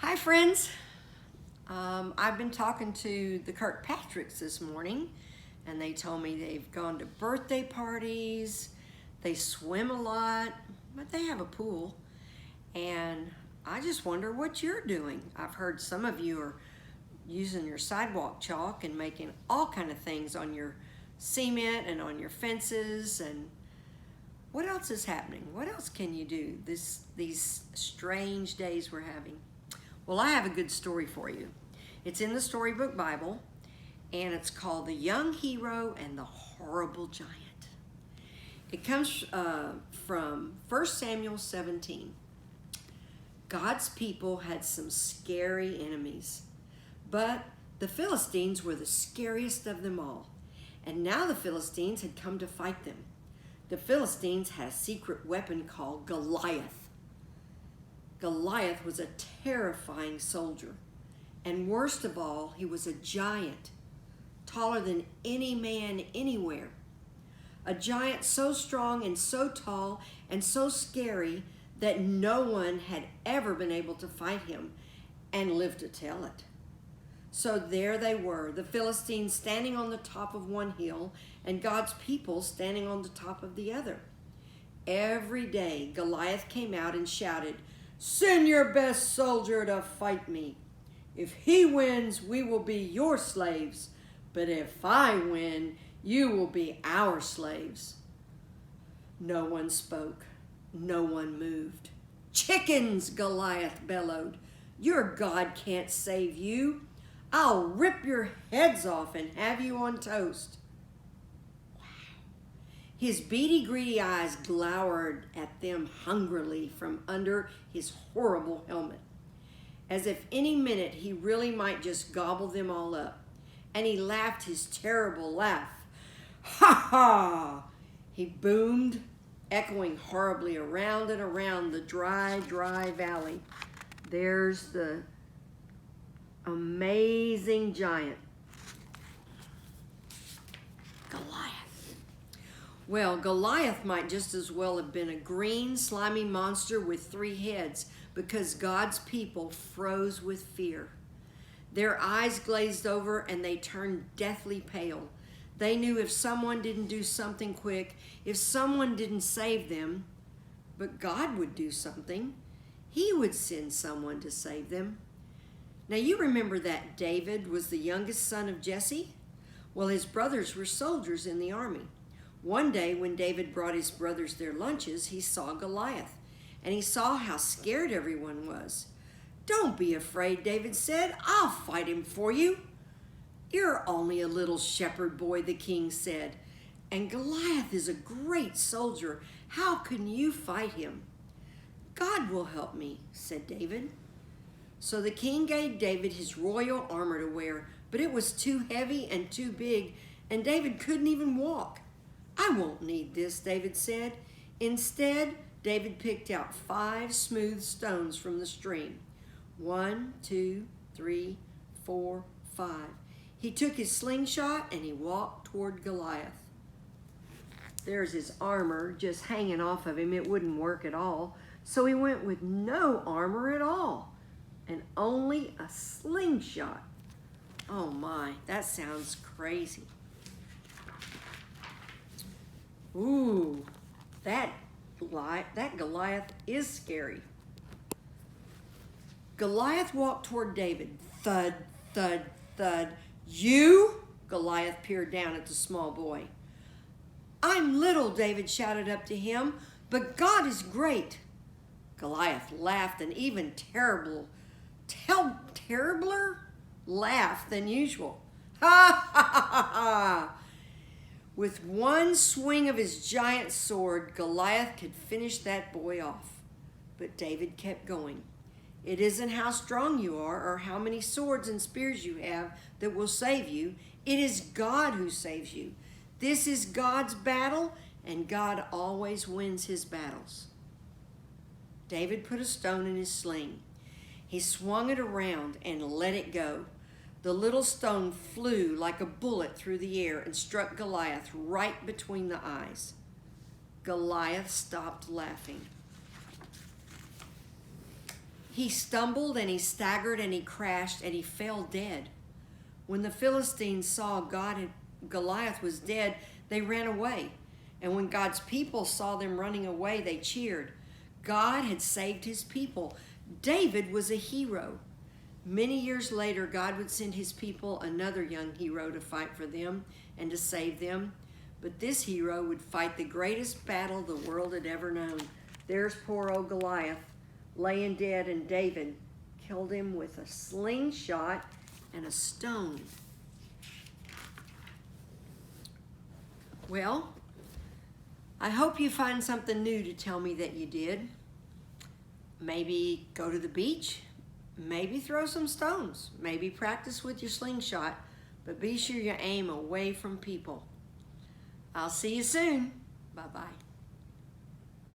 Hi friends, I've been talking to the Kirkpatricks this morning and they told me they've gone to birthday parties, they swim a lot, but they have a pool, and I just wonder what you're doing. I've heard some of you are using your sidewalk chalk and making all kind of things on your cement and on your fences, and what else is happening? What else can you do these strange days we're having? Well, I have a good story for you. It's in the Storybook Bible, and it's called The Young Hero and the Horrible Giant. It comes from 1 Samuel 17. God's people had some scary enemies, but the Philistines were the scariest of them all. And now the Philistines had come to fight them. The Philistines had a secret weapon called Goliath. Goliath was a terrifying soldier, and worst of all, he was a giant, taller than any man anywhere. A giant so strong and so tall and so scary that no one had ever been able to fight him and live to tell it. So there they were, the Philistines standing on the top of one hill and God's people standing on the top of the other. Every day Goliath came out and shouted, "Send your best soldier to fight me. If he wins, we will be your slaves. But if I win, you will be our slaves." No one spoke. No one moved. "Chickens," Goliath bellowed. "Your God can't save you. I'll rip your heads off and have you on toast." His beady, greedy eyes glowered at them hungrily from under his horrible helmet, as if any minute he really might just gobble them all up. And he laughed his terrible laugh. "Ha ha!" he boomed, echoing horribly around and around the dry, dry valley. There's the amazing giant, Goliath. Well, Goliath might just as well have been a green, slimy monster with 3 heads, because God's people froze with fear. Their eyes glazed over and they turned deathly pale. They knew if someone didn't do something quick, if someone didn't save them, but God would do something. He would send someone to save them. Now you remember that David was the youngest son of Jesse? Well, his brothers were soldiers in the army. One day when David brought his brothers their lunches, he saw Goliath, and he saw how scared everyone was. "Don't be afraid," David said. "I'll fight him for you." "You're only a little shepherd boy," the king said, "and Goliath is a great soldier. How can you fight him?" "God will help me," said David. So the king gave David his royal armor to wear, but it was too heavy and too big, and David couldn't even walk. "I won't need this," David said. Instead, David picked out 5 smooth stones from the stream. 1, 2, 3, 4, 5. He took his slingshot and he walked toward Goliath. There's his armor just hanging off of him. It wouldn't work at all. So he went with no armor at all and only a slingshot. Oh my, that sounds crazy. Ooh, that Goliath is scary. Goliath walked toward David. Thud, thud, thud. "You?" Goliath peered down at the small boy. "I'm little," David shouted up to him, "but God is great." Goliath laughed, an even terribler laugh than usual. "Ha ha ha ha ha!" With one swing of his giant sword, Goliath could finish that boy off. But David kept going. It isn't how strong you are or how many swords and spears you have that will save you. It is God who saves you. This is God's battle, and God always wins his battles. David put a stone in his sling. He swung it around and let it go. The little stone flew like a bullet through the air and struck Goliath right between the eyes. Goliath stopped laughing. He stumbled and he staggered and he crashed and he fell dead. When the Philistines saw Goliath was dead, they ran away. And when God's people saw them running away, they cheered. God had saved his people. David was a hero. Many years later, God would send his people another young hero to fight for them and to save them. But this hero would fight the greatest battle the world had ever known. There's poor old Goliath laying dead, and David killed him with a slingshot and a stone. Well, I hope you find something new to tell me that you did. Maybe go to the beach, maybe throw some stones, maybe practice with your slingshot, but be sure you aim away from people. I'll see you soon. Bye-bye.